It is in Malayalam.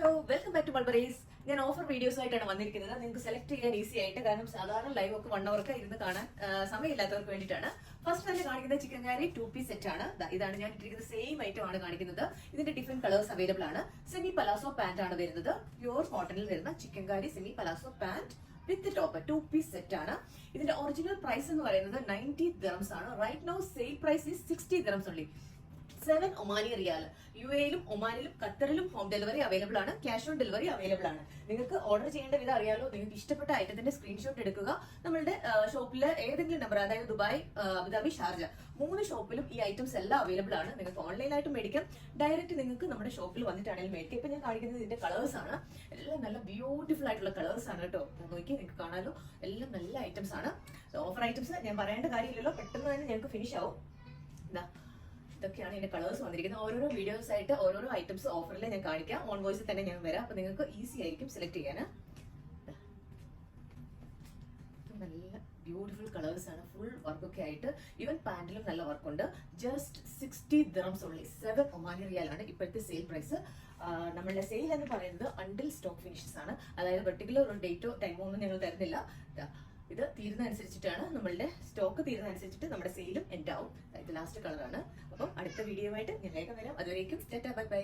Hello welcome back to Mulberries. ഞാൻ ഓഫർ വീഡിയോസ് ആയിട്ടാണ് വന്നിരിക്കുന്നത്. നിങ്ങൾക്ക് സെലക്ട് ചെയ്യാൻ ഈസി ആയിട്ട്, കാരണം സാധാരണ ലൈവ് ഒക്കെ 1 hour ഇരുന്ന് കാണാൻ സമയമില്ലാത്തവർക്ക് വേണ്ടിയിട്ടാണ്. ഫസ്റ്റ് തന്നെ കാണിക്കുന്ന ചിക്കൻ കാരി 2-piece സെറ്റ് ആണ്. ഇതാണ് ഞാൻ ഇട്ടിരിക്കുന്നത്. സെയിം ഐറ്റം ആണ് കാണിക്കുന്നത്. ഇതിന്റെ ഡിഫറെന്റ് കളേഴ്സ് അവൈലബിൾ ആണ്. സെമി പലാസോ പാന്റ് ആണ് വരുന്നത്. പ്യൂർ കോട്ടണിൽ വരുന്ന chikankari semi palazzo pant with top 2-piece set ആണ്. ഇതിന്റെ ഒറിജിനൽ പ്രൈസ് എന്ന് പറയുന്നത് 90 dirhams ആണ്. Right now sale price is 60 dirhams only. 7 Omani riyal. UAE-ലും ഒമാനിലും ഖത്തറിലും ഹോം ഡെലിവറി അവൈലബിൾ ആണ്. ക്യാഷ് ഓൺ ഡെലിവറി അവൈലബിൾ ആണ്. നിങ്ങൾക്ക് ഓർഡർ ചെയ്യേണ്ട വിധം അറിയാലോ. നിങ്ങൾക്ക് ഇഷ്ടപ്പെട്ട ഐറ്റത്തിന്റെ സ്ക്രീൻഷോട്ട് എടുക്കുക. നമ്മളുടെ ഷോപ്പിലെ ഏതെങ്കിലും നമ്പർ, അതായത് ദുബായ്, അബുദാബി, ഷാർജ 3 ഷോപ്പിലും ഈ ഐറ്റംസ് എല്ലാം അവൈലബിൾ ആണ്. നിങ്ങൾക്ക് ഓൺലൈനായിട്ട് മേടിക്കാം, ഡയറക്റ്റ് നിങ്ങൾക്ക് നമ്മുടെ ഷോപ്പിൽ വന്നിട്ടാണെങ്കിലും മേടിക്കാം. ഇപ്പൊ ഞാൻ കാണിക്കുന്നത് ഇതിന്റെ കളേഴ്സ് ആണ്. എല്ലാം നല്ല ബ്യൂട്ടിഫുൾ ആയിട്ടുള്ള കളേഴ്സ് ആണ് കേട്ടോ. നോക്കി നിങ്ങൾക്ക് കാണാലോ, എല്ലാം നല്ല ഐറ്റംസ് ആണ്. ഓഫർ ഐറ്റംസ് ഞാൻ പറയേണ്ട കാര്യമില്ലല്ലോ, പെട്ടെന്ന് തന്നെ ഞങ്ങൾക്ക് ഫിനിഷ് ആവും. ഇതൊക്കെയാണ് ഇതിന്റെ കളേഴ്സ് വന്നിരിക്കുന്നത്. ഓരോരോ വീഡിയോസ് ആയിട്ട് ഓരോരോ ഐറ്റംസ് ഓഫറിൽ ഞാൻ കാണിക്കാം. ഓൺ വോയിസിൽ തന്നെ ഞാൻ വരാം. അപ്പൊ നിങ്ങൾക്ക് ഈസി ആയിരിക്കും സെലക്ട് ചെയ്യാൻ. നല്ല ബ്യൂട്ടിഫുൾ കളേഴ്സ് ആണ്. ഫുൾ വർക്കൊക്കെ ആയിട്ട്, ഈവൻ പാന്റിലും നല്ല വർക്കുണ്ട്. Just 60 dirhams only. 7 Omani riyal ആണ് ഇപ്പോഴത്തെ സെയിൽ പ്രൈസ്. നമ്മളുടെ സെയിൽ എന്ന് പറയുന്നത് അണ്ടിൽ സ്റ്റോക്ക് ഫിനിഷസ് ആണ്. അതായത് പെർട്ടിക്കുലർ ഒരു ഡേറ്റോ ടൈമോ ഒന്നും ഞങ്ങൾ തരുന്നില്ല. ഇത് തീരുന്ന അനുസരിച്ചിട്ടാണ്, നമ്മളുടെ സ്റ്റോക്ക് തീരുന്ന അനുസരിച്ചിട്ട് നമ്മുടെ സെയിലും എൻഡ് ആവും. ഇത് ലാസ്റ്റ് കളറാണ്. അപ്പം അടുത്ത വീഡിയോ ആയിട്ട് ഞാൻ വേഗം വരാം. അതുവരേക്കും ബൈ ബൈ.